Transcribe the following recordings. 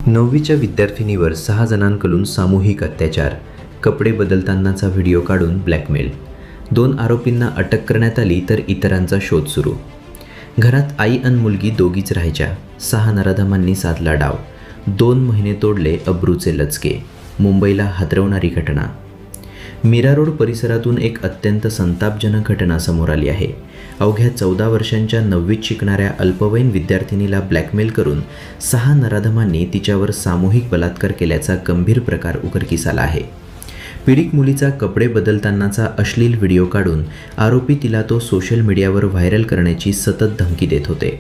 9वीच्या विद्यार्थिनीवर 6 जणांकडून सामूहिक अत्याचार, कपडे बदलतानाचा व्हिडिओ काढून ब्लॅकमेल. 2 आरोपींना अटक करण्यात आली तर इतरांचा शोध सुरू. घरात आई आणि मुलगी दोघीच राहायच्या. 6 नराधमांनी साधला डाव. 2 महिने तोडले अब्रूचे लचके. मुंबईला हादरवणारी घटना. मीरा रोड परिसरातून एक अत्यंत संतापजनक घटना समोर आली आहे. अवघ्या 14 वर्षांच्या 9वीत शिकणाऱ्या अल्पवयीन विद्यार्थिनीला ब्लॅकमेल करून 6 नराधमांनी तिच्यावर सामूहिक बलात्कार केल्याचा गंभीर प्रकार उघडकीस आला आहे. पीडित मुलीचा कपडे बदलतानाचा अश्लील व्हिडिओ काढून आरोपी तिला तो सोशल मीडियावर व्हायरल करण्याची सतत धमकी देत होते.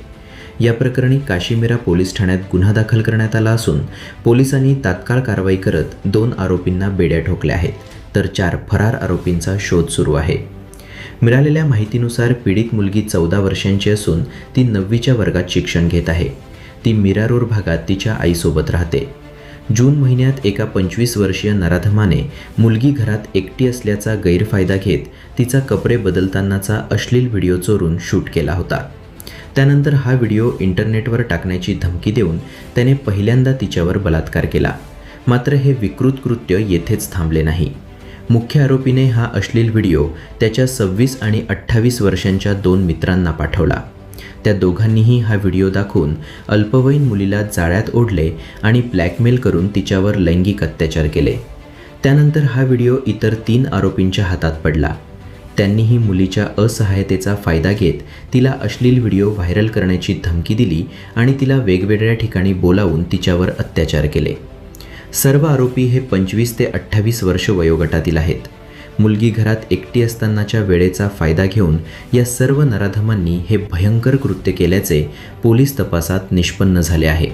या प्रकरणी काशीमीरा पोलीस ठाण्यात गुन्हा दाखल करण्यात आला असून पोलिसांनी तात्काळ कारवाई करत 2 आरोपींना बेड्या ठोकल्या आहेत, तर 4 फरार आरोपींचा शोध सुरू आहे. मिळालेल्या माहितीनुसार पीडित मुलगी 14 वर्षांची असून ती 9वीच्या वर्गात शिक्षण घेत आहे. ती मीरा रोड भागात तिच्या आईसोबत राहते. जून महिन्यात एका 25 वर्षीय नराधमाने मुलगी घरात एकटी असल्याचा गैरफायदा घेत तिचा कपडे बदलतानाचा अश्लील व्हिडिओ चोरून शूट केला होता. त्यानंतर हा व्हिडिओ इंटरनेटवर टाकण्याची धमकी देऊन त्याने पहिल्यांदा तिच्यावर बलात्कार केला. मात्र हे विकृत कृत्य येथेच थांबले नाही. मुख्य आरोपीने हा अश्लील व्हिडिओ त्याच्या 26 आणि 28 वर्षांच्या 2 मित्रांना पाठवला. त्या दोघांनीही हा व्हिडिओ दाखवून अल्पवयीन मुलीला जाळ्यात ओढले आणि ब्लॅकमेल करून तिच्यावर लैंगिक अत्याचार केले. त्यानंतर हा व्हिडिओ इतर 3 आरोपींच्या हातात पडला. त्यांनीही मुलीच्या असहायतेचा फायदा घेत तिला अश्लील व्हिडिओ व्हायरल करण्याची धमकी दिली आणि तिला वेगवेगळ्या ठिकाणी बोलावून तिच्यावर अत्याचार केले. सर्व आरोपी हे 25 ते 28 वर्ष वयोगटातील आहेत. मुलगी घरात एकटी असतानाच्या वेळेचा फायदा घेऊन या सर्व नराधमांनी हे भयंकर कृत्य केल्याचे पोलीस तपासात निष्पन्न झाले आहे.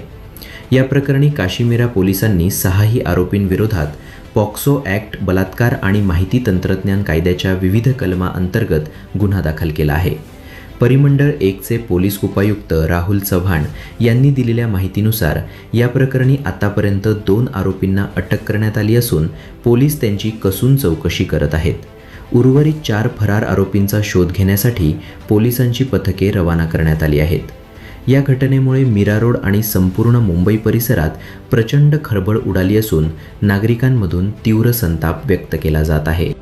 या प्रकरणी काशीमीरा पोलिसांनी 6ही आरोपींविरोधात पॉक्सो ॲक्ट, बलात्कार आणि माहिती तंत्रज्ञान कायद्याच्या विविध कलमांतर्गत गुन्हा दाखल केला आहे. परिमंडळ 1चे पोलीस उपायुक्त राहुल चव्हाण यांनी दिलेल्या माहितीनुसार या प्रकरणी आतापर्यंत 2 आरोपींना अटक करण्यात आली असून पोलीस त्यांची कसून चौकशी करत आहेत. उर्वरित 4 फरार आरोपींचा शोध घेण्यासाठी पोलिसांची पथके रवाना करण्यात आली आहेत. या घटनेमुळे मीरा रोड आणि संपूर्ण मुंबई परिसरात प्रचंड खळबळ उडाली असून नागरिकांमधून तीव्र संताप व्यक्त केला जात आहे.